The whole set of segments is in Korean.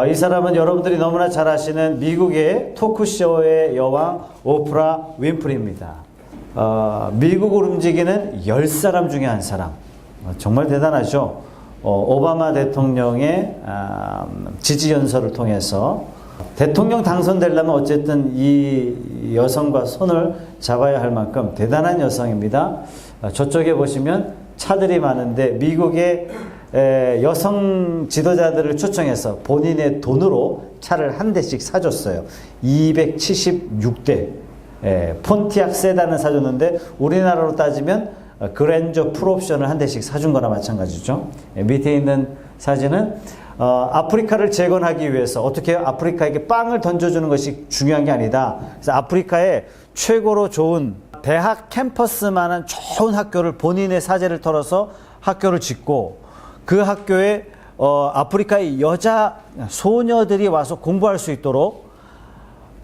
이 사람은 여러분들이 너무나 잘 아시는 미국의 토크쇼의 여왕 오프라 윈프리입니다. 미국을 움직이는 10사람 중에 한 사람. 정말 대단하죠. 오바마 대통령의 지지 연설을 통해서 대통령 당선되려면 어쨌든 이 여성과 손을 잡아야 할 만큼 대단한 여성입니다. 저쪽에 보시면 차들이 많은데 미국의 여성 지도자들을 초청해서 본인의 돈으로 차를 한 대씩 사줬어요. 276대 폰티악 세단을 사줬는데 우리나라로 따지면 그랜저 풀옵션을 한 대씩 사준 거나 마찬가지죠. 밑에 있는 사진은 아프리카를 재건하기 위해서 어떻게 아프리카에게 빵을 던져주는 것이 중요한 게 아니다. 그래서 아프리카에 최고로 좋은 대학 캠퍼스만한 좋은 학교를 본인의 사재를 털어서 학교를 짓고 그 학교에 아프리카의 여자 소녀들이 와서 공부할 수 있도록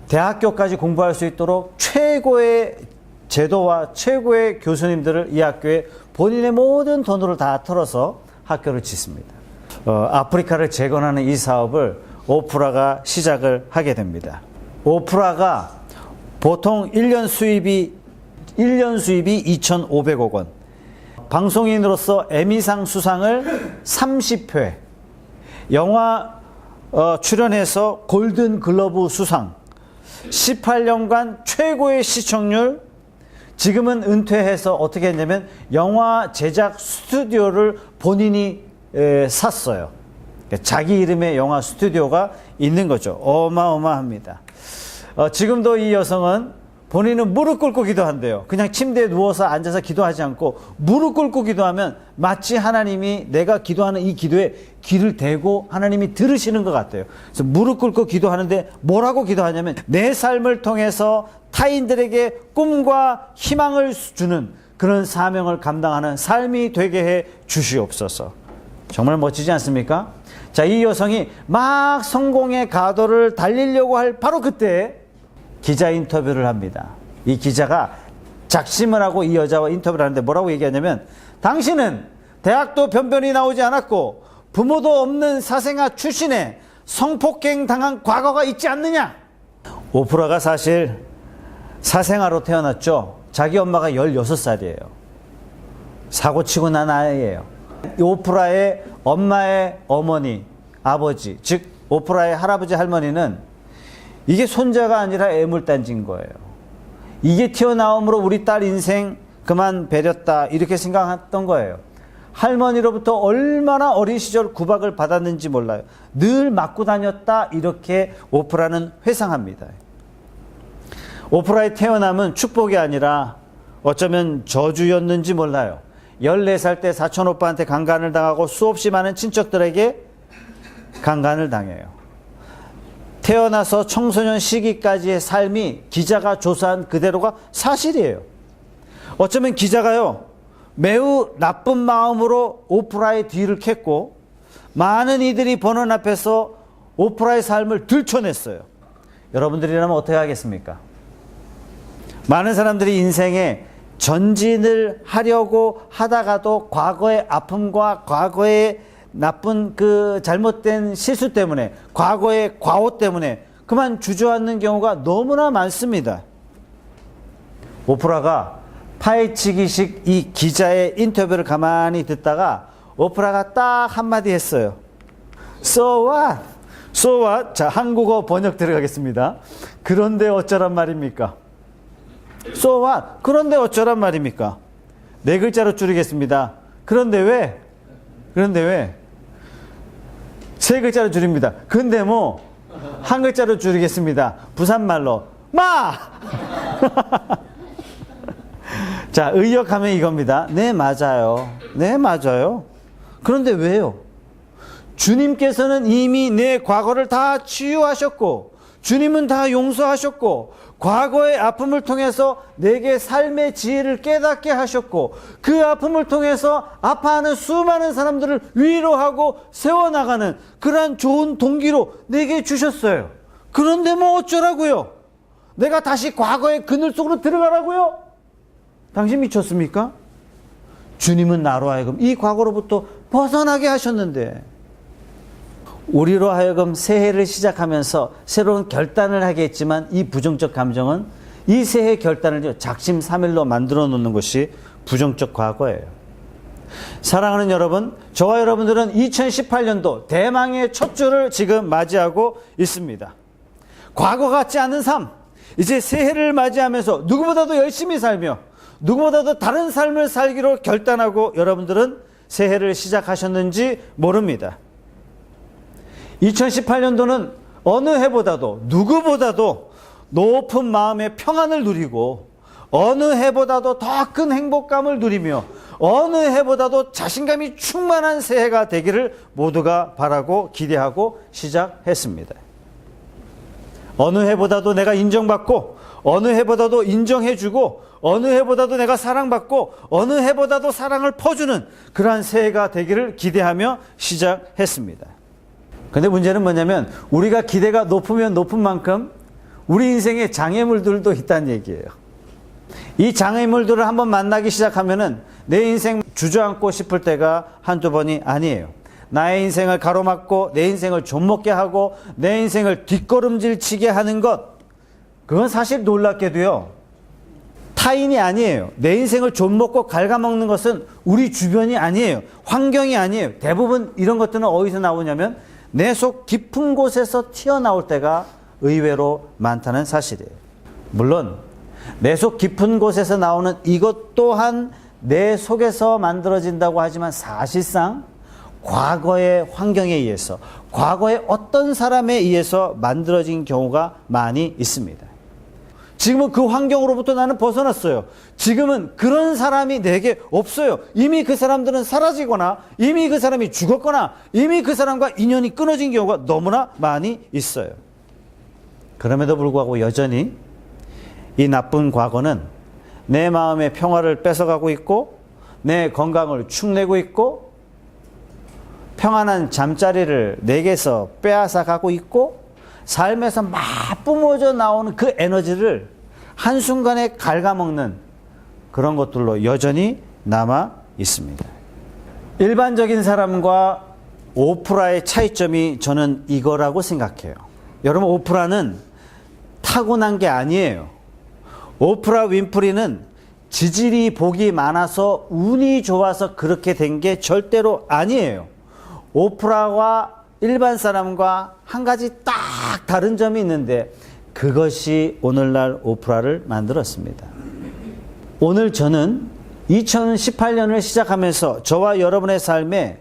대학교까지 공부할 수 있도록 최고의 제도와 최고의 교수님들을 이 학교에 본인의 모든 돈으로 다 털어서 학교를 짓습니다. 아프리카를 재건하는 이 사업을 오프라가 시작을 하게 됩니다. 오프라가 보통 1년 수입이 2,500억 원. 방송인으로서 에미상 수상을 30회. 영화 출연해서 골든 글러브 수상. 18년간 최고의 시청률. 지금은 은퇴해서 어떻게 했냐면 영화 제작 스튜디오를 본인이 샀어요. 자기 이름의 영화 스튜디오가 있는 거죠. 어마어마합니다. 지금도 이 여성은 본인은 무릎 꿇고 기도한대요. 그냥 침대에 누워서 앉아서 기도하지 않고 무릎 꿇고 기도하면 마치 하나님이 내가 기도하는 이 기도에 귀를 대고 하나님이 들으시는 것 같아요. 그래서 무릎 꿇고 기도하는데 뭐라고 기도하냐면 내 삶을 통해서 타인들에게 꿈과 희망을 주는 그런 사명을 감당하는 삶이 되게 해 주시옵소서. 정말 멋지지 않습니까? 자, 이 여성이 막 성공의 가도를 달리려고 할 바로 그때 기자 인터뷰를 합니다. 이 기자가 작심을 하고 이 여자와 인터뷰를 하는데 뭐라고 얘기하냐면 당신은 대학도 변변히 나오지 않았고 부모도 없는 사생아 출신에 성폭행 당한 과거가 있지 않느냐? 오프라가 사실 사생아로 태어났죠. 자기 엄마가 16살이에요. 사고치고 난 아이예요. 오프라의 엄마의 어머니, 아버지, 즉 오프라의 할아버지 할머니는 이게 손자가 아니라 애물단지인 거예요. 이게 튀어나옴으로 우리 딸 인생 그만 배렸다 이렇게 생각했던 거예요. 할머니로부터 얼마나 어린 시절 구박을 받았는지 몰라요. 늘 맞고 다녔다 이렇게 오프라는 회상합니다. 오프라의 태어남은 축복이 아니라 어쩌면 저주였는지 몰라요. 14살 때 사촌 오빠한테 강간을 당하고 수없이 많은 친척들에게 강간을 당해요. 태어나서 청소년 시기까지의 삶이 기자가 조사한 그대로가 사실이에요. 어쩌면 기자가요, 매우 나쁜 마음으로 오프라의 뒤를 캤고 많은 이들이 보는 앞에서 오프라의 삶을 들춰냈어요. 여러분들이라면 어떻게 하겠습니까? 많은 사람들이 인생에 전진을 하려고 하다가도 과거의 아픔과 과거의 나쁜 그 잘못된 실수 때문에 과거의 과오 때문에 그만 주저앉는 경우가 너무나 많습니다. 오프라가 파헤치기식 이 기자의 인터뷰를 가만히 듣다가 오프라가 딱 한마디 했어요. So what? So what? 자, 한국어 번역 들어가겠습니다. 그런데 어쩌란 말입니까? So what? 그런데 어쩌란 말입니까? 4글자로 줄이겠습니다. 그런데 왜? 그런데 왜? 3글자로 줄입니다. 근데 뭐 1글자로 줄이겠습니다. 부산말로 마! 자, 의역하면 이겁니다. 네, 맞아요. 네, 맞아요. 그런데 왜요? 주님께서는 이미 내 과거를 다 치유하셨고 주님은 다 용서하셨고 과거의 아픔을 통해서 내게 삶의 지혜를 깨닫게 하셨고 그 아픔을 통해서 아파하는 수많은 사람들을 위로하고 세워나가는 그러한 좋은 동기로 내게 주셨어요. 그런데 뭐 어쩌라고요? 내가 다시 과거의 그늘 속으로 들어가라고요? 당신 미쳤습니까? 주님은 나로 하여금 이 과거로부터 벗어나게 하셨는데 우리로 하여금 새해를 시작하면서 새로운 결단을 하겠지만 이 부정적 감정은 이 새해 결단을 작심삼일로 만들어 놓는 것이 부정적 과거예요. 사랑하는 여러분, 저와 여러분들은 2018년도 대망의 첫 주를 지금 맞이하고 있습니다. 과거 같지 않은 삶, 이제 새해를 맞이하면서 누구보다도 열심히 살며 누구보다도 다른 삶을 살기로 결단하고 여러분들은 새해를 시작하셨는지 모릅니다. 2018년도는 어느 해보다도 누구보다도 높은 마음의 평안을 누리고 어느 해보다도 더 큰 행복감을 누리며 어느 해보다도 자신감이 충만한 새해가 되기를 모두가 바라고 기대하고 시작했습니다. 어느 해보다도 내가 인정받고 어느 해보다도 인정해주고 어느 해보다도 내가 사랑받고 어느 해보다도 사랑을 퍼주는 그러한 새해가 되기를 기대하며 시작했습니다. 근데 문제는 뭐냐면 우리가 기대가 높으면 높은 만큼 우리 인생에 장애물들도 있다는 얘기예요. 이 장애물들을 한번 만나기 시작하면은 내 인생 주저앉고 싶을 때가 한두 번이 아니에요. 나의 인생을 가로막고 내 인생을 좀먹게 하고 내 인생을 뒷걸음질 치게 하는 것, 그건 사실 놀랍게도요 타인이 아니에요. 내 인생을 좀먹고 갉아먹는 것은 우리 주변이 아니에요. 환경이 아니에요. 대부분 이런 것들은 어디서 나오냐면 내 속 깊은 곳에서 튀어나올 때가 의외로 많다는 사실이에요. 물론 내 속 깊은 곳에서 나오는 이것 또한 내 속에서 만들어진다고 하지만 사실상 과거의 환경에 의해서 과거의 어떤 사람에 의해서 만들어진 경우가 많이 있습니다. 지금은 그 환경으로부터 나는 벗어났어요. 지금은 그런 사람이 내게 없어요. 이미 그 사람들은 사라지거나 이미 그 사람이 죽었거나 이미 그 사람과 인연이 끊어진 경우가 너무나 많이 있어요. 그럼에도 불구하고 여전히 이 나쁜 과거는 내 마음의 평화를 뺏어가고 있고 내 건강을 축내고 있고 평안한 잠자리를 내게서 빼앗아 가고 있고 삶에서 막 뿜어져 나오는 그 에너지를 한순간에 갉아먹는 그런 것들로 여전히 남아 있습니다. 일반적인 사람과 오프라의 차이점이 저는 이거라고 생각해요. 여러분, 오프라는 타고난 게 아니에요. 오프라 윈프리는 지질이 복이 많아서 운이 좋아서 그렇게 된 게 절대로 아니에요. 오프라와 일반 사람과 한 가지 딱 다른 점이 있는데 그것이 오늘날 오프라를 만들었습니다. 오늘 저는 2018년을 시작하면서 저와 여러분의 삶에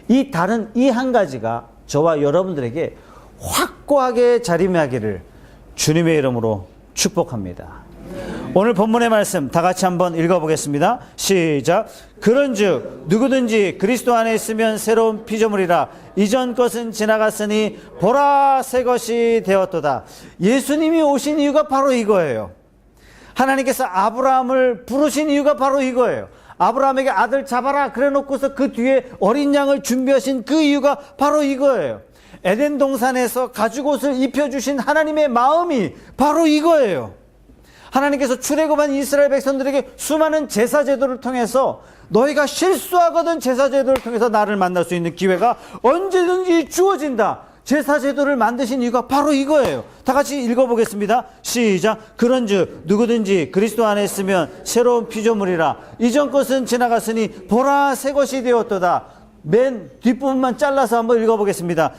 이 다른 이 한 가지가 저와 여러분들에게 확고하게 자리매하기를 주님의 이름으로 축복합니다. 오늘 본문의 말씀 다 같이 한번 읽어보겠습니다. 시작. 그런즉 누구든지 그리스도 안에 있으면 새로운 피조물이라 이전 것은 지나갔으니 보라 새 것이 되었도다. 예수님이 오신 이유가 바로 이거예요. 하나님께서 아브라함을 부르신 이유가 바로 이거예요. 아브라함에게 아들 잡아라 그래 놓고서 그 뒤에 어린 양을 준비하신 그 이유가 바로 이거예요. 에덴 동산에서 가죽옷을 입혀주신 하나님의 마음이 바로 이거예요. 하나님께서 출애굽한 이스라엘 백성들에게 수많은 제사 제도를 통해서 너희가 실수하거든 제사 제도를 통해서 나를 만날 수 있는 기회가 언제든지 주어진다. 제사 제도를 만드신 이유가 바로 이거예요. 다 같이 읽어보겠습니다. 시작. 그런즉 누구든지 그리스도 안에 있으면 새로운 피조물이라 이전 것은 지나갔으니 보라 새 것이 되었도다. 맨 뒷부분만 잘라서 한번 읽어보겠습니다.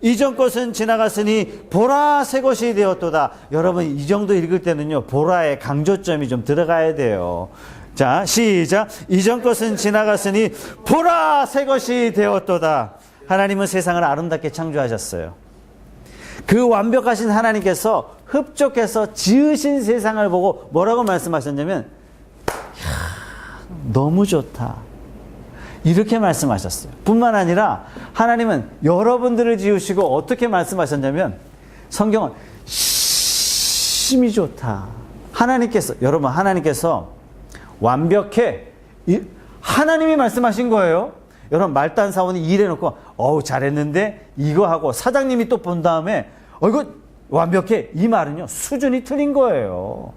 이전 것은 지나갔으니 보라 새 것이 되었도다. 여러분, 이 정도 읽을 때는요 보라의 강조점이 좀 들어가야 돼요. 자, 시작. 이전 것은 지나갔으니 보라 새 것이 되었도다. 하나님은 세상을 아름답게 창조하셨어요. 그 완벽하신 하나님께서 흡족해서 지으신 세상을 보고 뭐라고 말씀하셨냐면 너무 좋다. 이렇게 말씀하셨어요. 뿐만 아니라 하나님은 여러분들을 지으시고 어떻게 말씀하셨냐면 성경은 심히 좋다. 하나님께서, 여러분, 하나님께서 완벽해. 하나님이 말씀하신 거예요. 여러분, 말단 사원이 일해놓고 어우 잘했는데 이거 하고 사장님이 또 본 다음에 이거 완벽해. 이 말은요 수준이 틀린 거예요.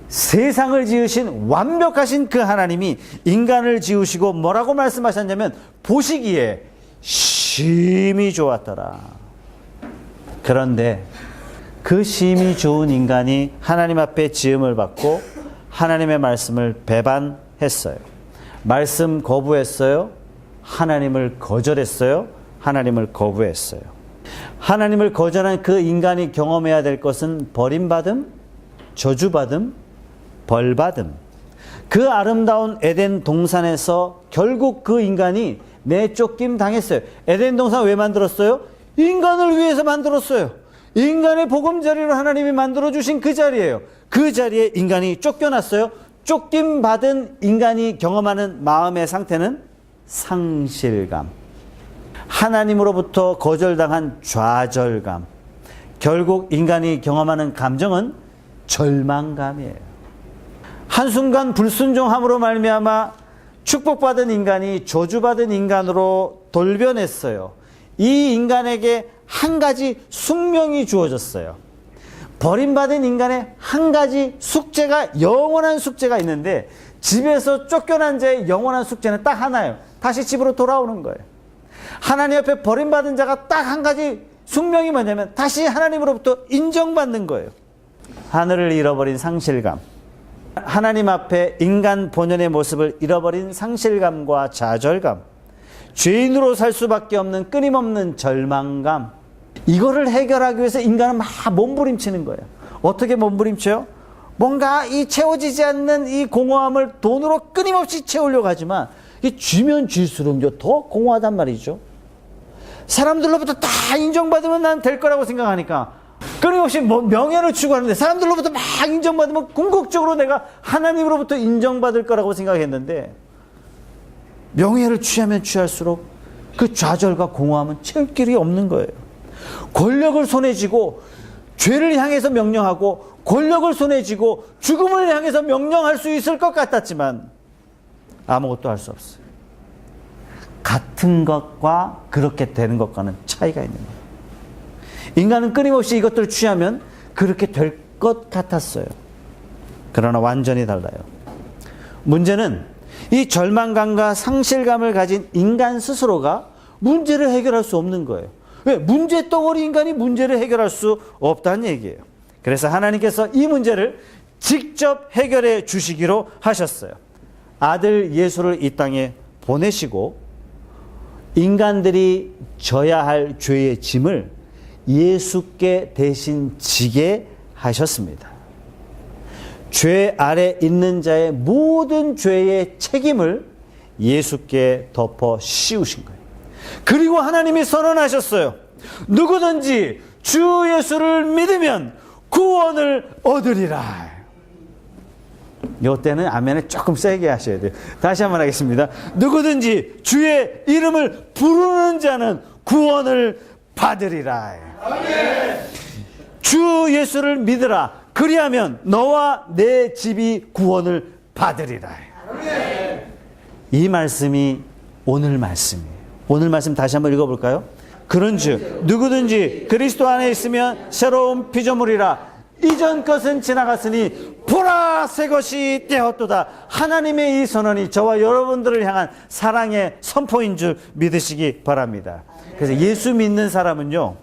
세상을 지으신 완벽하신 그 하나님이 인간을 지으시고 뭐라고 말씀하셨냐면 보시기에 심히 좋았더라. 그런데 그 심히 좋은 인간이 하나님 앞에 지음을 받고 하나님의 말씀을 배반했어요. 말씀 거부했어요. 하나님을 거절했어요. 하나님을 거부했어요. 하나님을 거절한 그 인간이 경험해야 될 것은 버림받음, 저주받음, 벌받음. 그 아름다운 에덴 동산에서 결국 그 인간이 내쫓김 당했어요. 에덴 동산 왜 만들었어요? 인간을 위해서 만들었어요. 인간의 보금자리로 하나님이 만들어주신 그 자리예요. 그 자리에 인간이 쫓겨났어요. 쫓김 받은 인간이 경험하는 마음의 상태는 상실감, 하나님으로부터 거절당한 좌절감, 결국 인간이 경험하는 감정은 절망감이에요. 한순간 불순종함으로 말미암아 축복받은 인간이 저주받은 인간으로 돌변했어요. 이 인간에게 한 가지 숙명이 주어졌어요. 버림받은 인간의 한 가지 숙제가, 영원한 숙제가 있는데, 집에서 쫓겨난 자의 영원한 숙제는 딱 하나예요. 다시 집으로 돌아오는 거예요. 하나님 앞에 버림받은 자가 딱 한 가지 숙명이 뭐냐면 다시 하나님으로부터 인정받는 거예요. 하늘을 잃어버린 상실감, 하나님 앞에 인간 본연의 모습을 잃어버린 상실감과 좌절감, 죄인으로 살 수밖에 없는 끊임없는 절망감, 이거를 해결하기 위해서 인간은 막 몸부림치는 거예요. 어떻게 몸부림쳐요? 뭔가 이 채워지지 않는 이 공허함을 돈으로 끊임없이 채우려고 하지만 이 쥐면 쥐수록 더 공허하단 말이죠. 사람들로부터 다 인정받으면 난 될 거라고 생각하니까 끊임없이 명예를 추구하는데, 사람들로부터 막 인정받으면 궁극적으로 내가 하나님으로부터 인정받을 거라고 생각했는데, 명예를 취하면 취할수록 그 좌절과 공허함은 채울 길이 없는 거예요. 권력을 손에 쥐고 죄를 향해서 명령하고, 권력을 손에 쥐고 죽음을 향해서 명령할 수 있을 것 같았지만 아무것도 할 수 없어요. 같은 것과 그렇게 되는 것과는 차이가 있는 거예요. 인간은 끊임없이 이것들을 취하면 그렇게 될 것 같았어요. 그러나 완전히 달라요. 문제는 이 절망감과 상실감을 가진 인간 스스로가 문제를 해결할 수 없는 거예요. 왜? 문제덩어리 인간이 문제를 해결할 수 없다는 얘기예요. 그래서 하나님께서 이 문제를 직접 해결해 주시기로 하셨어요. 아들 예수를 이 땅에 보내시고 인간들이 져야 할 죄의 짐을 예수께 대신 지게 하셨습니다. 죄 아래 있는 자의 모든 죄의 책임을 예수께 덮어 씌우신 거예요. 그리고 하나님이 선언하셨어요. 누구든지 주 예수를 믿으면 구원을 얻으리라. 이때는 아멘을 조금 세게 하셔야 돼요. 다시 한번 하겠습니다. 누구든지 주의 이름을 부르는 자는 구원을 받으리라. 아멘. 주 예수를 믿으라. 그리하면 너와 내 집이 구원을 받으리라. 아멘. 이 말씀이 오늘 말씀이에요. 오늘 말씀 다시 한번 읽어볼까요? 그런즉 누구든지 그리스도 안에 있으면 새로운 피조물이라. 이전 것은 지나갔으니 보라 새 것이 되었도다. 하나님의 이 선언이 저와 여러분들을 향한 사랑의 선포인 줄 믿으시기 바랍니다. 그래서 예수 믿는 사람은요,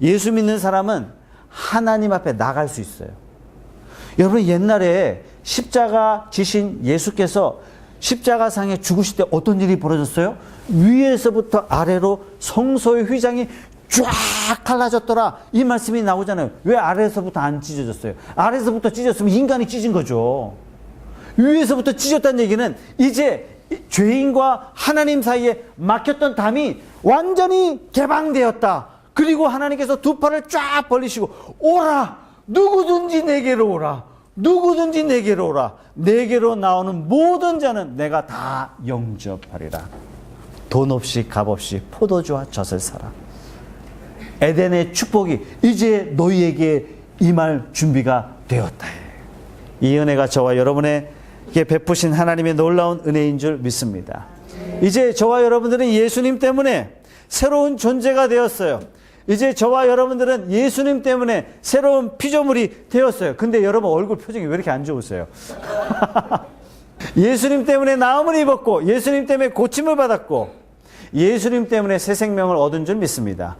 예수 믿는 사람은 하나님 앞에 나갈 수 있어요. 여러분, 옛날에 십자가 지신 예수께서 십자가상에 죽으실 때 어떤 일이 벌어졌어요? 위에서부터 아래로 성소의 휘장이 쫙 갈라졌더라. 이 말씀이 나오잖아요. 왜 아래에서부터 안 찢어졌어요? 아래에서부터 찢었으면 인간이 찢은 거죠. 위에서부터 찢었다는 얘기는 이제 죄인과 하나님 사이에 막혔던 담이 완전히 개방되었다. 그리고 하나님께서 두 팔을 쫙 벌리시고 오라. 누구든지 내게로 오라. 누구든지 내게로 오라. 내게로 나오는 모든 자는 내가 다 영접하리라. 돈 없이 값 없이 포도주와 젖을 사라. 에덴의 축복이 이제 너희에게 임할 준비가 되었다. 이 은혜가 저와 여러분에게 베푸신 하나님의 놀라운 은혜인 줄 믿습니다. 이제 저와 여러분들은 예수님 때문에 새로운 존재가 되었어요. 이제 저와 여러분들은 예수님 때문에 새로운 피조물이 되었어요. 근데 여러분 얼굴 표정이 왜 이렇게 안 좋으세요? 예수님 때문에 나음을 입었고, 예수님 때문에 고침을 받았고, 예수님 때문에 새 생명을 얻은 줄 믿습니다.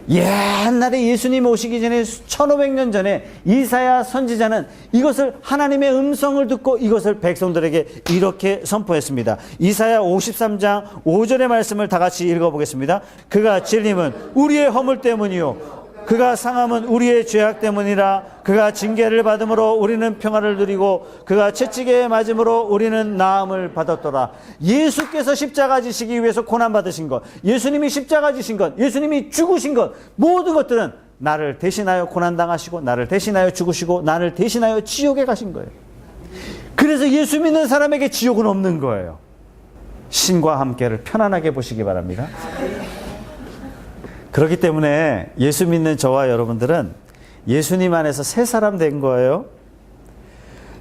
옛날에 예수님 오시기 전에 1500년 전에 이사야 선지자는 이것을 하나님의 음성을 듣고 이것을 백성들에게 이렇게 선포했습니다. 이사야 53장 5절의 말씀을 다 같이 읽어보겠습니다. 그가 찔림은 우리의 허물 때문이요 그가 상함은 우리의 죄악 때문이라. 그가 징계를 받음으로 우리는 평화를 누리고 그가 채찍에 맞음으로 우리는 나음을 받았더라. 예수께서 십자가 지시기 위해서 고난 받으신 것, 예수님이 십자가 지신 것, 예수님이 죽으신 것, 모든 것들은 나를 대신하여 고난 당하시고 나를 대신하여 죽으시고 나를 대신하여 지옥에 가신 거예요. 그래서 예수 믿는 사람에게 지옥은 없는 거예요. 신과 함께를 편안하게 보시기 바랍니다. 그렇기 때문에 예수 믿는 저와 여러분들은 예수님 안에서 새 사람 된 거예요.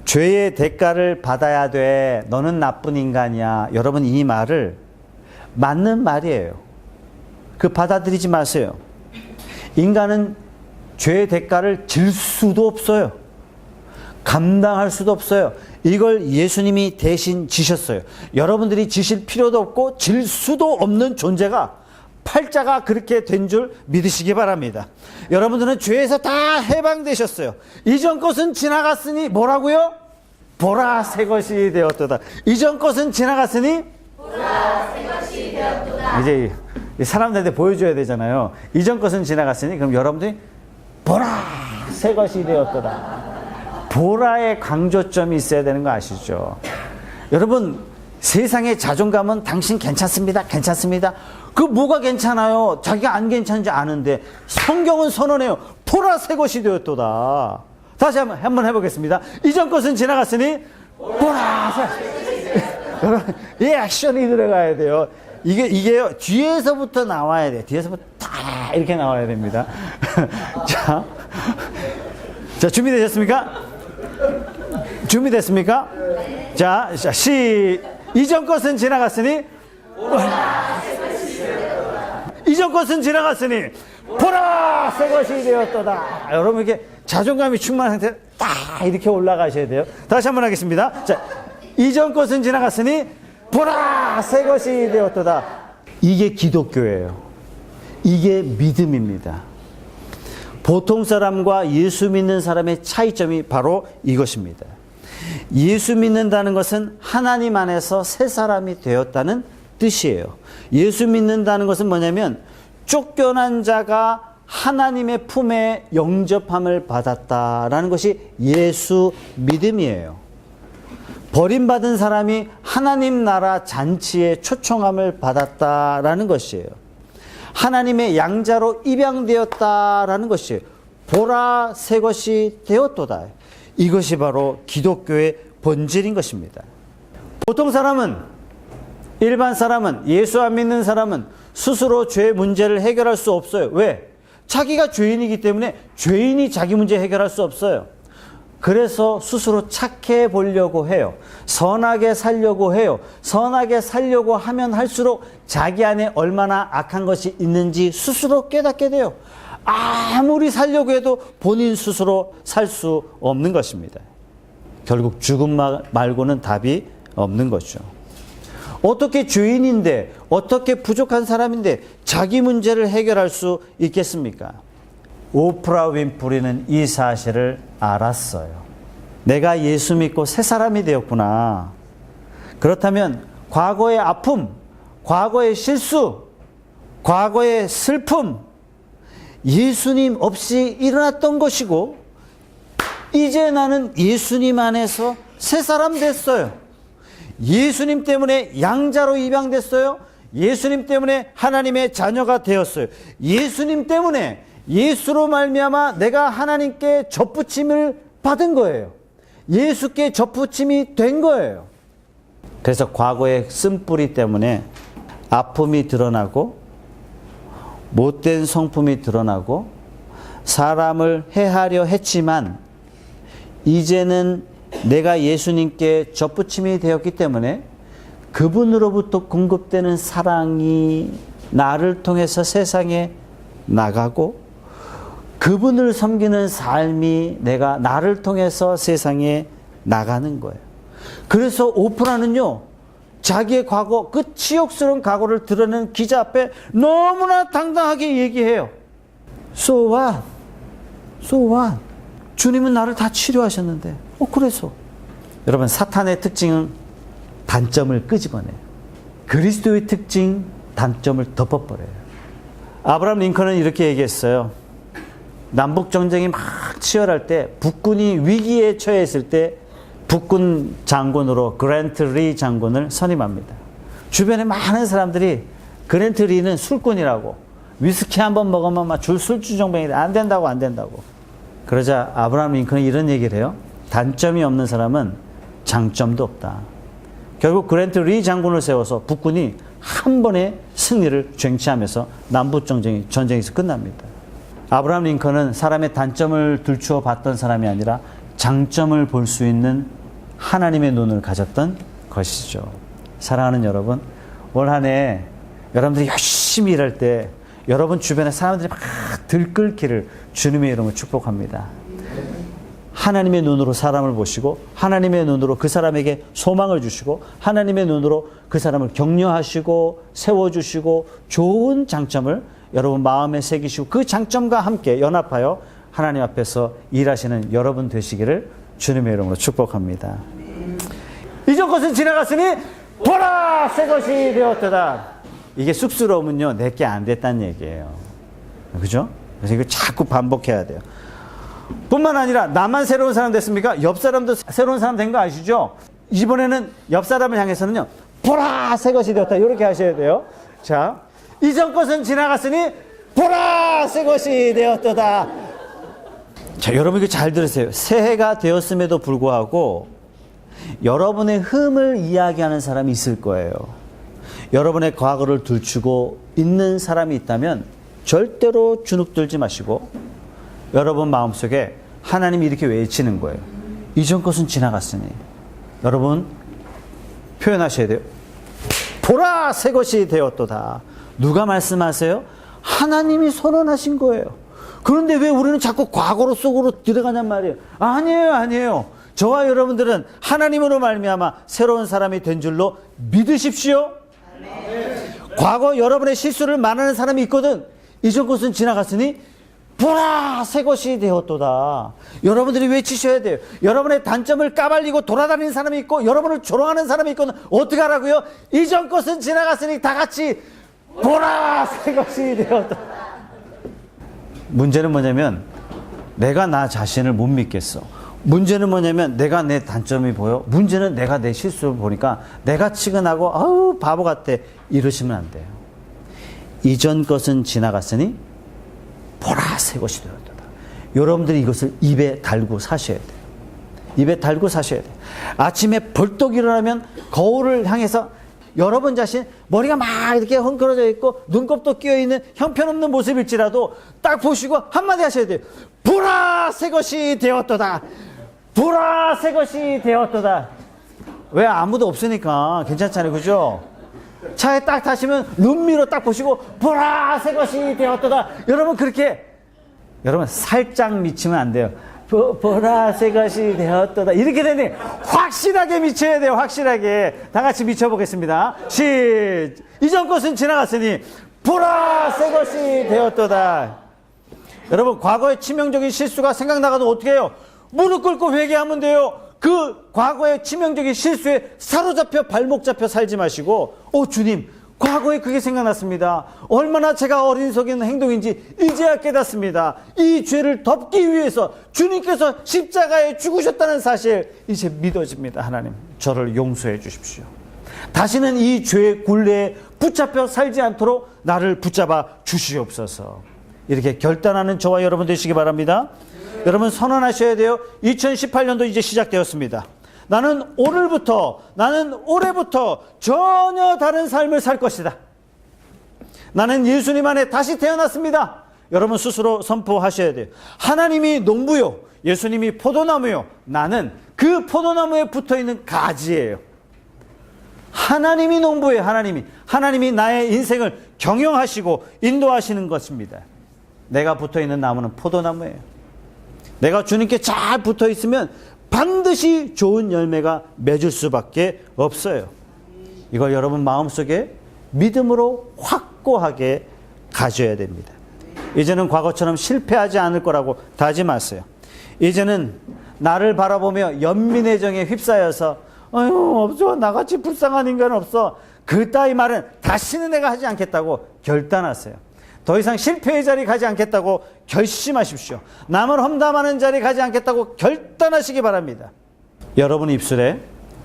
죄의 대가를 받아야 돼. 너는 나쁜 인간이야. 여러분, 이 말을 맞는 말이에요. 그 받아들이지 마세요. 인간은 죄의 대가를 질 수도 없어요. 감당할 수도 없어요. 이걸 예수님이 대신 지셨어요. 여러분들이 지실 필요도 없고 질 수도 없는 존재가 팔자가 그렇게 된 줄 믿으시기 바랍니다. 여러분들은 죄에서 다 해방되셨어요. 이전 것은 지나갔으니 뭐라고요? 보라 새 것이 되었도다. 이전 것은 지나갔으니 보라 새 것이 되었도다. 이제 사람들한테 보여줘야 되잖아요. 이전 것은 지나갔으니 그럼 여러분들이 보라 새 것이 되었도다. 보라의 강조점이 있어야 되는 거 아시죠? 여러분, 세상의 자존감은 당신 괜찮습니다. 괜찮습니다. 그 뭐가 괜찮아요? 자기가 안 괜찮은지 아는데 성경은 선언해요. 보라 새 것이 되었도다. 다시 한번 해보겠습니다. 이전 것은 지나갔으니 보라 새. 여러분, 이 액션이 들어가야 돼요. 이게요, 뒤에서부터 나와야 돼요. 뒤에서부터 다 이렇게 나와야 됩니다. 자, 준비되셨습니까? 준비됐습니까? 자, 이전 것은 지나갔으니 이전 것은 지나갔으니 보라 새 것이 되었도다. 여러분, 이렇게 자존감이 충만한 상태로 딱 이렇게 올라가셔야 돼요. 다시 한번 하겠습니다. 자, 이전 것은 지나갔으니 보라 새 것이 되었도다. 이게 기독교예요. 이게 믿음입니다. 보통 사람과 예수 믿는 사람의 차이점이 바로 이것입니다. 예수 믿는다는 것은 하나님 안에서 새 사람이 되었다는 뜻이에요. 예수 믿는다는 것은 뭐냐면 쫓겨난 자가 하나님의 품에 영접함을 받았다라는 것이 예수 믿음이에요. 버림받은 사람이 하나님 나라 잔치에 초청함을 받았다라는 것이에요. 하나님의 양자로 입양되었다라는 것이에요. 보라 새 것이 되었도다. 이것이 바로 기독교의 본질인 것입니다. 보통 사람은, 일반 사람은, 예수 안 믿는 사람은 스스로 죄 문제를 해결할 수 없어요. 왜? 자기가 죄인이기 때문에 죄인이 자기 문제 해결할 수 없어요. 그래서 스스로 착해 보려고 해요. 선하게 살려고 해요. 선하게 살려고 하면 할수록 자기 안에 얼마나 악한 것이 있는지 스스로 깨닫게 돼요. 아무리 살려고 해도 본인 스스로 살 수 없는 것입니다. 결국 죽음 말고는 답이 없는 거죠. 어떻게 죄인인데, 어떻게 부족한 사람인데 자기 문제를 해결할 수 있겠습니까? 오프라 윈프리는 이 사실을 알았어요. 내가 예수 믿고 새 사람이 되었구나. 그렇다면 과거의 아픔, 과거의 실수, 과거의 슬픔, 예수님 없이 일어났던 것이고 이제 나는 예수님 안에서 새 사람 됐어요. 예수님 때문에 양자로 입양됐어요. 예수님 때문에 하나님의 자녀가 되었어요. 예수님 때문에, 예수로 말미암아 내가 하나님께 접붙임을 받은 거예요. 예수께 접붙임이 된 거예요. 그래서 과거의 쓴뿌리 때문에 아픔이 드러나고 못된 성품이 드러나고 사람을 해하려 했지만 이제는 내가 예수님께 접붙임이 되었기 때문에 그분으로부터 공급되는 사랑이 나를 통해서 세상에 나가고 그분을 섬기는 삶이 나를 통해서 세상에 나가는 거예요. 그래서 오프라는요, 자기의 과거, 그 치욕스러운 과거를 드러내는 기자 앞에 너무나 당당하게 얘기해요. So what? So what? 주님은 나를 다 치료하셨는데. 그래서. 여러분, 사탄의 특징은 단점을 끄집어내요. 그리스도의 특징, 단점을 덮어버려요. 아브라함 링컨은 이렇게 얘기했어요. 남북전쟁이 막 치열할 때, 북군이 위기에 처했을 때 북군 장군으로 그랜트 리 장군을 선임합니다. 주변에 많은 사람들이 그랜트 리는 술꾼이라고, 위스키 한번 먹으면 막 술주정뱅이 안 된다고. 그러자 아브라함 링컨은 이런 얘기를 해요. 단점이 없는 사람은 장점도 없다. 결국 그랜트 리 장군을 세워서 북군이 한 번의 승리를 쟁취하면서 남북전쟁에서 끝납니다. 아브라함 링컨은 사람의 단점을 들추어 봤던 사람이 아니라 장점을 볼 수 있는 하나님의 눈을 가졌던 것이죠. 사랑하는 여러분, 올 한 해 여러분들이 열심히 일할 때 여러분 주변에 사람들이 막 들끓기를 주님의 이름으로 축복합니다. 하나님의 눈으로 사람을 보시고 하나님의 눈으로 그 사람에게 소망을 주시고 하나님의 눈으로 그 사람을 격려하시고 세워주시고 좋은 장점을 여러분 마음에 새기시고 그 장점과 함께 연합하여 하나님 앞에서 일하시는 여러분 되시기를 주님의 이름으로 축복합니다. 이전 것은 지나갔으니 보라 새 것이 되었도다. 이게 쑥스러우면요 내게 안 됐다는 얘기예요. 그죠? 그래서 이거 자꾸 반복해야 돼요. 뿐만 아니라 나만 새로운 사람 됐습니까? 옆 사람도 새로운 사람 된 거 아시죠? 이번에는 옆 사람을 향해서는요 보라 새 것이 되었다 이렇게 하셔야 돼요. 자, 이전 것은 지나갔으니 보라 새 것이 되었도다. 자, 여러분 이거 잘 들으세요. 새해가 되었음에도 불구하고 여러분의 흠을 이야기하는 사람이 있을 거예요. 여러분의 과거를 들추고 있는 사람이 있다면 절대로 주눅들지 마시고 여러분 마음속에 하나님이 이렇게 외치는 거예요. 이전 것은 지나갔으니. 여러분 표현하셔야 돼요. 보라 새 것이 되었도다. 누가 말씀하세요? 하나님이 선언하신 거예요. 그런데 왜 우리는 자꾸 과거로 속으로 들어가냔 말이에요. 아니에요. 저와 여러분들은 하나님으로 말미암아 새로운 사람이 된 줄로 믿으십시오. 과거 여러분의 실수를 말하는 사람이 있거든. 이전 것은 지나갔으니 보라 새 것이 되었도다. 여러분들이 외치셔야 돼요. 여러분의 단점을 까발리고 돌아다니는 사람이 있고 여러분을 조롱하는 사람이 있거든. 어떻게 하라고요? 이전 것은 지나갔으니 다 같이 보라 새 것이 되었다. 문제는 뭐냐면 내가 나 자신을 못 믿겠어. 문제는 뭐냐면 내가 내 단점이 보여. 문제는 내가 내 실수를 보니까 내가 치근하고 아우 바보 같아 이러시면 안 돼요. 이전 것은 지나갔으니 보라 새 것이 되었다. 여러분들이 이것을 입에 달고 사셔야 돼요. 입에 달고 사셔야 돼요. 아침에 벌떡 일어나면 거울을 향해서 여러분 자신 머리가 막 이렇게 헝클어져 있고 눈곱도 끼어있는 형편없는 모습일지라도 딱 보시고 한마디 하셔야 돼요. 보라 새 것이 되었도다. 보라 새 것이 되었도다. 왜? 아무도 없으니까 괜찮잖아요. 그죠? 차에 딱 타시면 눈미로 딱 보시고 보라 새 것이 되었도다. 여러분 그렇게 여러분 살짝 미치면 안 돼요. 보라 새 것이 되었도다. 이렇게 되니 확실하게 미쳐야 돼요. 확실하게. 다 같이 미쳐보겠습니다. 이전 것은 지나갔으니 보라 새 것이 되었도다. 여러분 과거의 치명적인 실수가 생각나가도 어떻게 해요? 무릎 꿇고 회개하면 돼요. 그 과거의 치명적인 실수에 사로잡혀 발목 잡혀 살지 마시고 주님 과거에 그게 생각났습니다. 얼마나 제가 어린 속인 행동인지 이제야 깨닫습니다. 이 죄를 덮기 위해서 주님께서 십자가에 죽으셨다는 사실 이제 믿어집니다. 하나님 저를 용서해 주십시오. 다시는 이 죄의 굴레에 붙잡혀 살지 않도록 나를 붙잡아 주시옵소서. 이렇게 결단하는 저와 여러분 되시기 바랍니다. 여러분 선언하셔야 돼요. 2018년도 이제 시작되었습니다. 나는 오늘부터, 나는 올해부터 전혀 다른 삶을 살 것이다. 나는 예수님 안에 다시 태어났습니다. 여러분 스스로 선포하셔야 돼요. 하나님이 농부요, 예수님이 포도나무요, 나는 그 포도나무에 붙어있는 가지예요. 하나님이 농부예요. 하나님이 나의 인생을 경영하시고 인도하시는 것입니다. 내가 붙어있는 나무는 포도나무예요. 내가 주님께 잘 붙어있으면 반드시 좋은 열매가 맺을 수밖에 없어요. 이걸 여러분 마음속에 믿음으로 확고하게 가져야 됩니다. 이제는 과거처럼 실패하지 않을 거라고 다짐하세요. 이제는 나를 바라보며 연민의 정에 휩싸여서 아유 없어, 나같이 불쌍한 인간은 없어, 그따위 말은 다시는 내가 하지 않겠다고 결단하세요. 더 이상 실패의 자리 가지 않겠다고 결심하십시오. 남을 험담하는 자리 가지 않겠다고 결단하시기 바랍니다. 여러분 입술에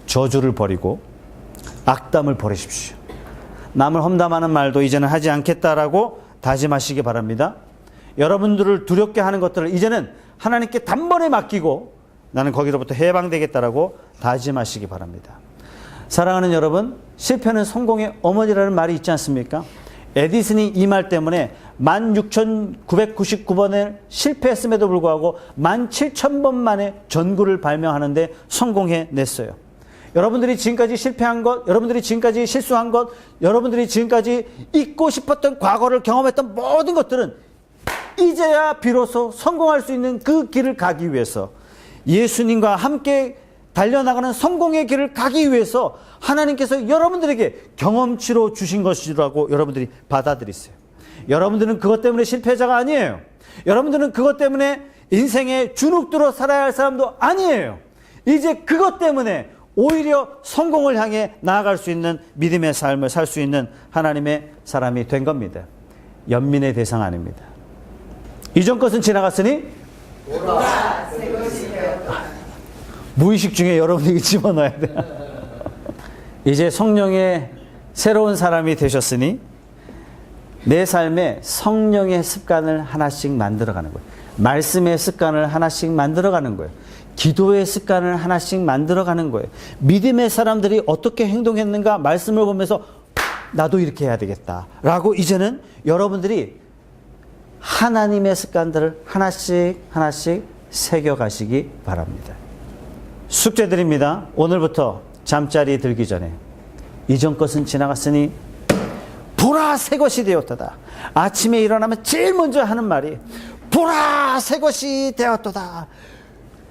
저주를 버리고 악담을 버리십시오. 남을 험담하는 말도 이제는 하지 않겠다라고 다짐하시기 바랍니다. 여러분들을 두렵게 하는 것들을 이제는 하나님께 단번에 맡기고 나는 거기로부터 해방되겠다라고 다짐하시기 바랍니다. 사랑하는 여러분, 실패는 성공의 어머니라는 말이 있지 않습니까? 에디슨이 이 말 때문에 16,999번을 실패했음에도 불구하고 17,000번 만에 전구를 발명하는데 성공해냈어요. 여러분들이 지금까지 실패한 것, 여러분들이 지금까지 실수한 것, 여러분들이 지금까지 잊고 싶었던 과거를 경험했던 모든 것들은 이제야 비로소 성공할 수 있는 그 길을 가기 위해서, 예수님과 함께 달려나가는 성공의 길을 가기 위해서 하나님께서 여러분들에게 경험치로 주신 것이라고 여러분들이 받아들이세요. 여러분들은 그것 때문에 실패자가 아니에요. 여러분들은 그것 때문에 인생의 주눅들어 살아야 할 사람도 아니에요. 이제 그것 때문에 오히려 성공을 향해 나아갈 수 있는 믿음의 삶을 살 수 있는 하나님의 사람이 된 겁니다. 연민의 대상 아닙니다. 이전 것은 지나갔으니 무의식 중에 여러분에게 집어넣어야 돼. 이제 성령의 새로운 사람이 되셨으니 내 삶에 성령의 습관을 하나씩 만들어가는 거예요. 말씀의 습관을 하나씩 만들어가는 거예요. 기도의 습관을 하나씩 만들어가는 거예요. 믿음의 사람들이 어떻게 행동했는가 말씀을 보면서 나도 이렇게 해야 되겠다 라고 이제는 여러분들이 하나님의 습관들을 하나씩 하나씩 새겨가시기 바랍니다. 숙제드립니다. 오늘부터 잠자리 들기 전에 이전 것은 지나갔으니 보라 새 것이 되었도다. 아침에 일어나면 제일 먼저 하는 말이 보라 새 것이 되었도다.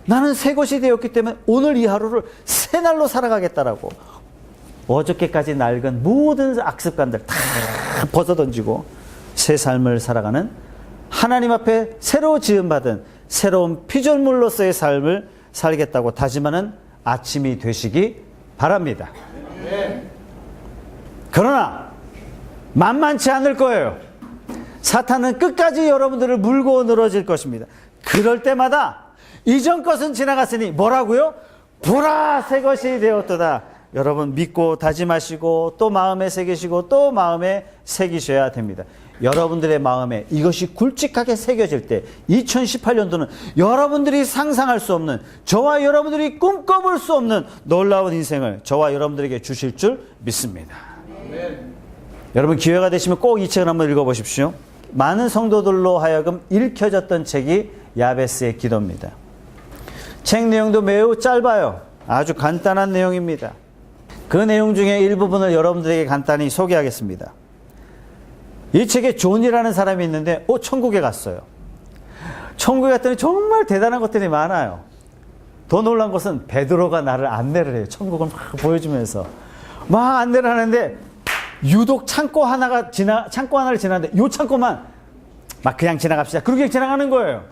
나는 새 것이 되었기 때문에 오늘 이 하루를 새 날로 살아가겠다라고 어저께까지 낡은 모든 악습관들 다 벗어던지고 새 삶을 살아가는, 하나님 앞에 새로 지음받은 새로운 피조물로서의 삶을 살겠다고 다짐하는 아침이 되시기 바랍니다. 그러나 만만치 않을 거예요. 사탄은 끝까지 여러분들을 물고 늘어질 것입니다. 그럴 때마다 이전 것은 지나갔으니 뭐라고요? 보라 새 것이 되었도다. 여러분 믿고 다짐하시고 또 마음에 새기시고 또 마음에 새기셔야 됩니다. 여러분들의 마음에 이것이 굵직하게 새겨질 때 2018년도는 여러분들이 상상할 수 없는, 저와 여러분들이 꿈꿔볼 수 없는 놀라운 인생을 저와 여러분들에게 주실 줄 믿습니다. 여러분 기회가 되시면 꼭 이 책을 한번 읽어보십시오. 많은 성도들로 하여금 읽혀졌던 책이 야베스의 기도입니다. 책 내용도 매우 짧아요. 아주 간단한 내용입니다. 그 내용 중에 일부분을 여러분들에게 간단히 소개하겠습니다. 이 책에 존이라는 사람이 있는데 천국에 갔어요. 천국에 갔더니 정말 대단한 것들이 많아요. 더 놀란 것은 베드로가 나를 안내를 해요. 천국을 막 보여주면서 막 안내를 하는데 유독 창고 하나를 지나는데 이 창고만 막 그냥 지나갑시다. 그렇게 지나가는 거예요.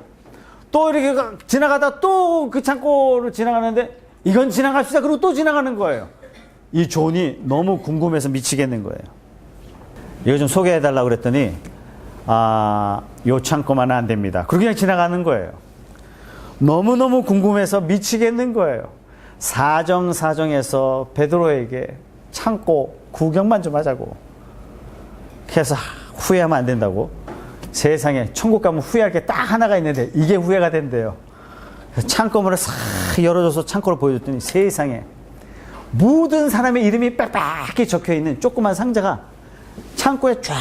또 이렇게 지나가다 또 그 창고를 지나가는데 이건 지나갑시다. 그리고 또 지나가는 거예요. 이 존이 너무 궁금해서 미치겠는 거예요. 이거 좀 소개해달라고 그랬더니 요 창고만은 안 됩니다. 그렇게 그냥 지나가는 거예요. 너무너무 궁금해서 미치겠는 거예요. 사정해서 베드로에게 창고 구경만 좀 하자고 해서 후회하면 안 된다고. 세상에 천국 가면 후회할 게 딱 하나가 있는데 이게 후회가 된대요. 창고문을 싹 열어줘서 창고를 보여줬더니 세상에 모든 사람의 이름이 빽빽히 적혀있는 조그만 상자가 창고에 쫙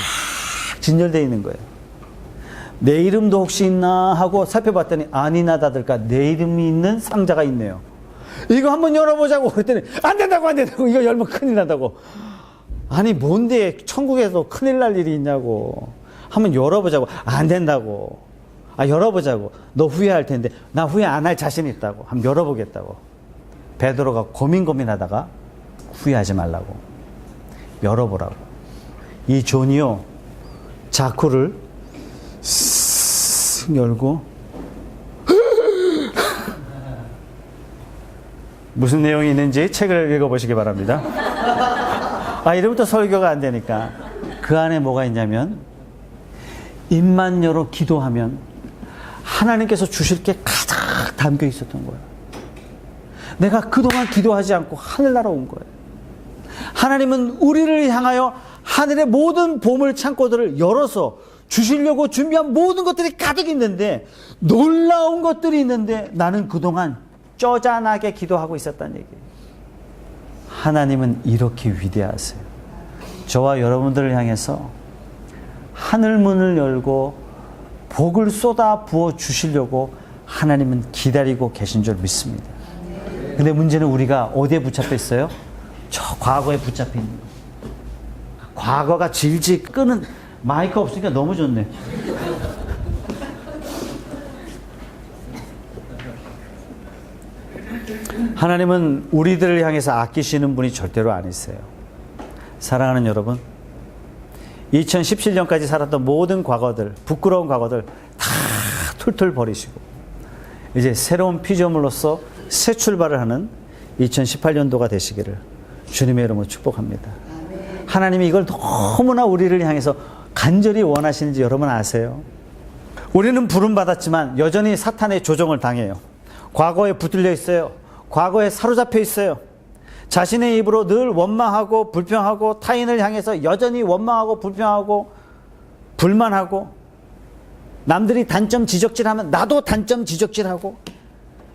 진열되어 있는 거예요. 내 이름도 혹시 있나 하고 살펴봤더니 아니나 다를까 내 이름이 있는 상자가 있네요. 이거 한번 열어보자고 그랬더니 안 된다고 이거 열면 큰일 난다고. 아니 뭔데 천국에서 큰일 날 일이 있냐고. 한번 열어보자고. 안 된다고. 열어보자고. 너 후회할 텐데. 나 후회 안 할 자신 있다고. 한번 열어보겠다고. 베드로가 고민하다가 후회하지 말라고. 열어보라고. 이 존이요, 자쿠를 쓱 열고 무슨 내용이 있는지 책을 읽어보시기 바랍니다. 이러부터 설교가 안 되니까. 그 안에 뭐가 있냐면, 입만 열어 기도하면 하나님께서 주실 게 가득 담겨 있었던 거예요. 내가 그동안 기도하지 않고 하늘나라 온 거예요. 하나님은 우리를 향하여 하늘의 모든 보물 창고들을 열어서 주시려고 준비한 모든 것들이 가득 있는데, 놀라운 것들이 있는데 나는 그동안 쪼잔하게 기도하고 있었다는 얘기예요. 하나님은 이렇게 위대하세요. 저와 여러분들을 향해서 하늘문을 열고 복을 쏟아 부어 주시려고 하나님은 기다리고 계신 줄 믿습니다. 근데 문제는 우리가 어디에 붙잡혀 있어요? 저 과거에 붙잡혀 있는 거예요. 과거가 질질 끄는, 마이크 없으니까 너무 좋네. 하나님은 우리들을 향해서 아끼시는 분이 절대로 아니세요. 사랑하는 여러분, 2017년까지 살았던 모든 과거들, 부끄러운 과거들 다 툴툴 버리시고 이제 새로운 피조물로서 새 출발을 하는 2018년도가 되시기를 주님의 이름으로 축복합니다. 하나님이 이걸 너무나 우리를 향해서 간절히 원하시는지 여러분 아세요? 우리는 부름받았지만 여전히 사탄의 조종을 당해요. 과거에 붙들려 있어요. 과거에 사로잡혀 있어요. 자신의 입으로 늘 원망하고 불평하고, 타인을 향해서 여전히 원망하고 불평하고 불만하고, 남들이 단점 지적질하면 나도 단점 지적질하고,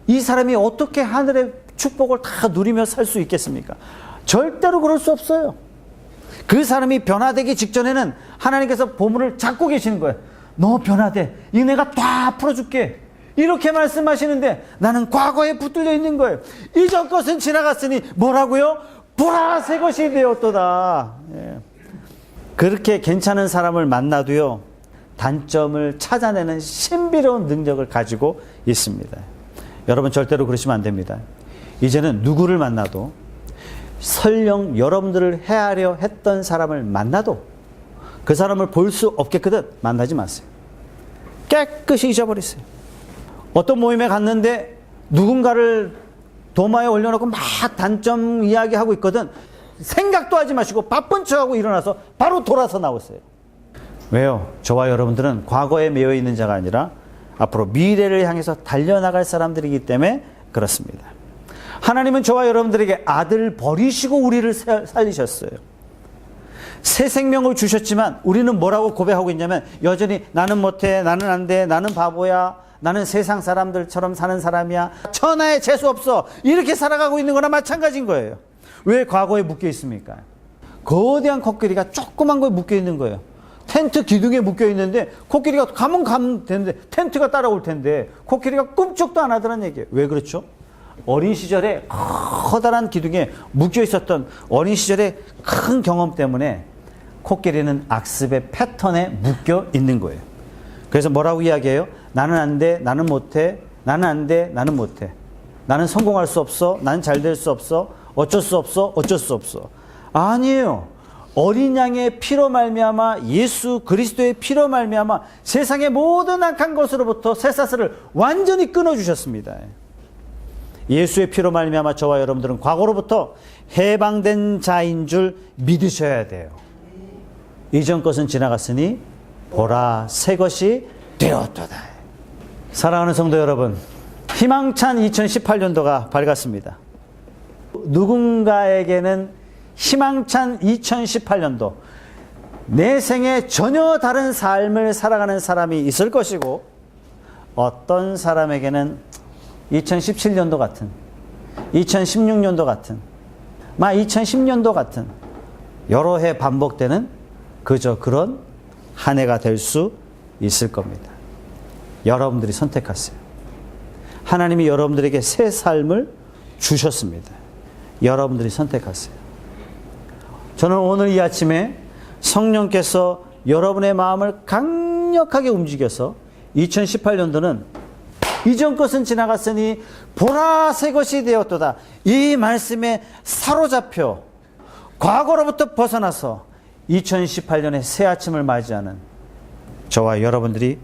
이 사람이 어떻게 하늘의 축복을 다 누리며 살 수 있겠습니까? 절대로 그럴 수 없어요. 그 사람이 변화되기 직전에는 하나님께서 보물을 잡고 계시는 거예요. 너 변화돼. 이거 내가 다 풀어줄게. 이렇게 말씀하시는데 나는 과거에 붙들려 있는 거예요. 이전 것은 지나갔으니 뭐라고요? 보라 새 것이 되었도다. 예. 그렇게 괜찮은 사람을 만나도요, 단점을 찾아내는 신비로운 능력을 가지고 있습니다. 여러분 절대로 그러시면 안 됩니다. 이제는 누구를 만나도, 설령 여러분들을 해하려 했던 사람을 만나도 그 사람을 볼 수 없겠거든 만나지 마세요. 깨끗이 잊어버리세요. 어떤 모임에 갔는데 누군가를 도마에 올려놓고 막 단점 이야기하고 있거든. 생각도 하지 마시고 바쁜 척하고 일어나서 바로 돌아서 나오세요. 왜요? 저와 여러분들은 과거에 매여 있는 자가 아니라 앞으로 미래를 향해서 달려나갈 사람들이기 때문에 그렇습니다. 하나님은 저와 여러분들에게 아들 버리시고 우리를 살리셨어요. 새 생명을 주셨지만 우리는 뭐라고 고백하고 있냐면, 여전히 나는 못해, 나는 안 돼, 나는 바보야, 나는 세상 사람들처럼 사는 사람이야, 천하에 재수 없어, 이렇게 살아가고 있는 거나 마찬가지인 거예요. 왜 과거에 묶여 있습니까? 거대한 코끼리가 조그만 거에 묶여 있는 거예요. 텐트 기둥에 묶여 있는데 코끼리가 가면 되는데 텐트가 따라올 텐데 코끼리가 꿈쩍도 안 하더란 얘기예요. 왜 그렇죠? 어린 시절에 커다란 기둥에 묶여 있었던 어린 시절의 큰 경험 때문에 코끼리는 악습의 패턴에 묶여 있는 거예요. 그래서 뭐라고 이야기해요? 나는 안 돼, 나는 못해, 나는 안 돼, 나는 못해, 나는 성공할 수 없어, 나는 잘 될 수 없어, 어쩔 수 없어, 어쩔 수 없어. 아니에요. 어린 양의 피로 말미암아, 예수 그리스도의 피로 말미암아 세상의 모든 악한 것으로부터 쇠사슬을 완전히 끊어주셨습니다. 예수의 피로 말미암아 저와 여러분들은 과거로부터 해방된 자인 줄 믿으셔야 돼요. 이전 것은 지나갔으니 보라 새 것이 되었도다. 사랑하는 성도 여러분, 희망찬 2018년도가 밝았습니다. 누군가에게는 희망찬 2018년도, 내 생에 전혀 다른 삶을 살아가는 사람이 있을 것이고, 어떤 사람에게는 2017년도 같은, 2016년도 같은, 2010년도 같은 여러 해 반복되는 그저 그런 한 해가 될 수 있을 겁니다. 여러분들이 선택하세요. 하나님이 여러분들에게 새 삶을 주셨습니다. 여러분들이 선택하세요. 저는 오늘 이 아침에 성령께서 여러분의 마음을 강력하게 움직여서 2018년도는 이전 것은 지나갔으니 보라 새 것이 되었도다, 이 말씀에 사로잡혀 과거로부터 벗어나서 2018년의 새 아침을 맞이하는 저와 여러분들이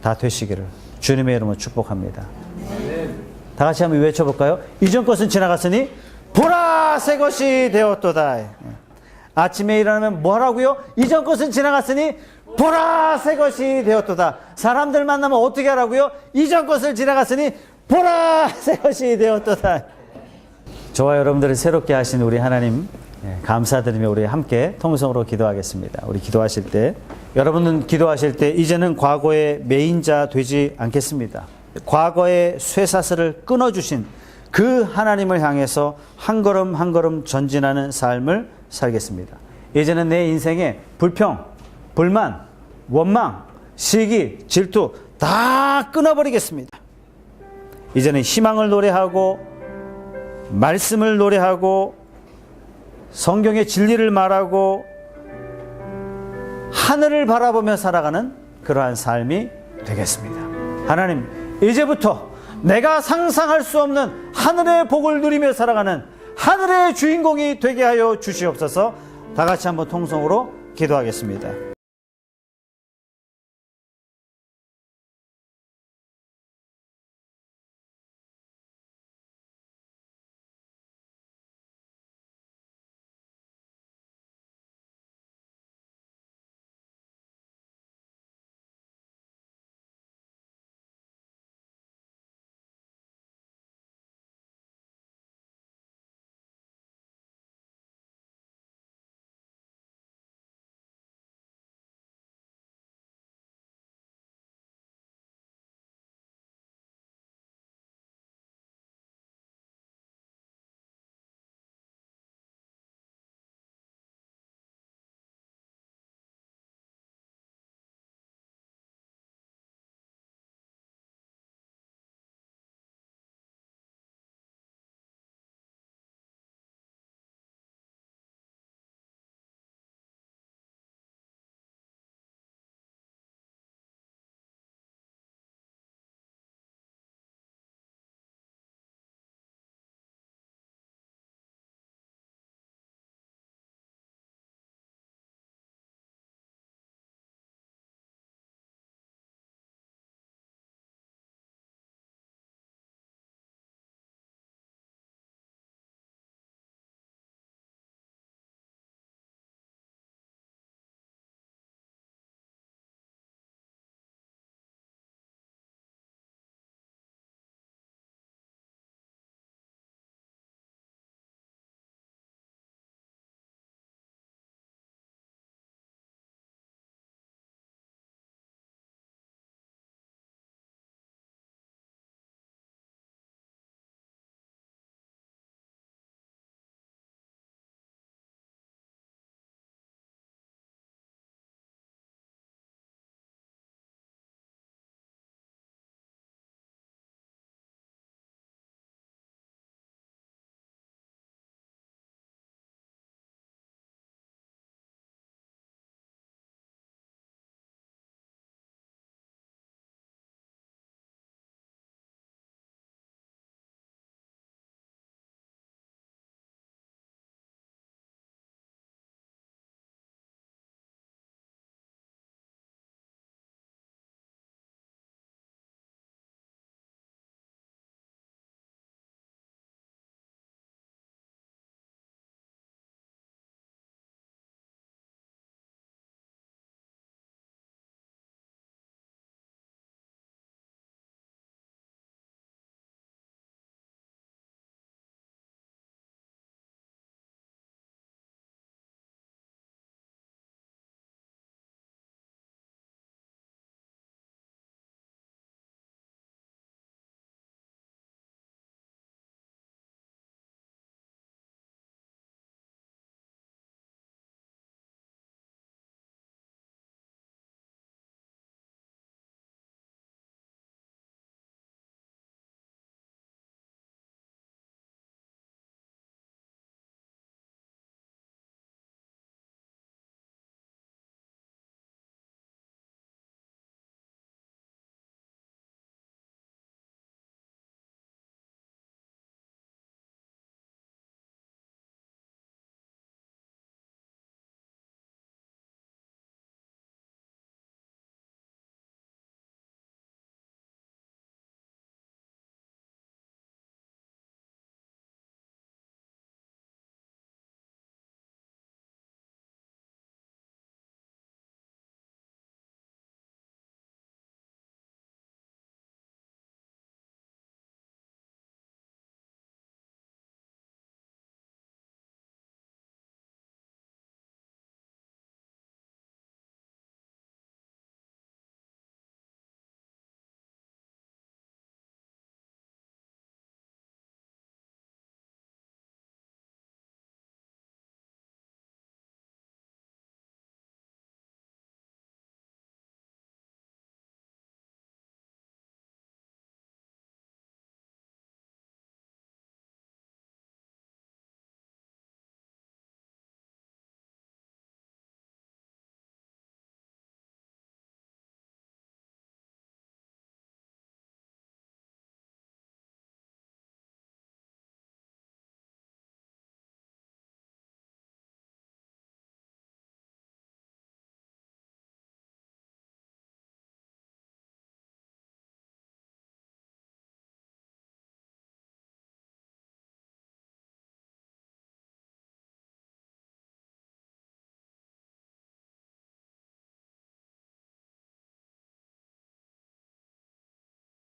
다 되시기를 주님의 이름으로 축복합니다. 다 같이 한번 외쳐볼까요? 이전 것은 지나갔으니 보라 새 것이 되었도다. 아침에 일어나면 뭐 하라고요? 이전 것은 지나갔으니 보라 새 것이 되었도다. 사람들 만나면 어떻게 하라고요? 이전 것을 지나갔으니 보라 새 것이 되었도다. 저와 여러분들을 새롭게 하신 우리 하나님 감사드리며 우리 함께 통성으로 기도하겠습니다. 우리 기도하실 때 여러분은 기도하실 때 이제는 과거의 메인자 되지 않겠습니다. 과거의 쇠사슬을 끊어주신 그 하나님을 향해서 한 걸음 한 걸음 전진하는 삶을 살겠습니다. 이제는 내 인생에 불평, 불만, 원망, 시기, 질투 다 끊어버리겠습니다. 이제는 희망을 노래하고 말씀을 노래하고 성경의 진리를 말하고 하늘을 바라보며 살아가는 그러한 삶이 되겠습니다. 하나님, 이제부터 내가 상상할 수 없는 하늘의 복을 누리며 살아가는 하늘의 주인공이 되게 하여 주시옵소서. 다 같이 한번 통성으로 기도하겠습니다.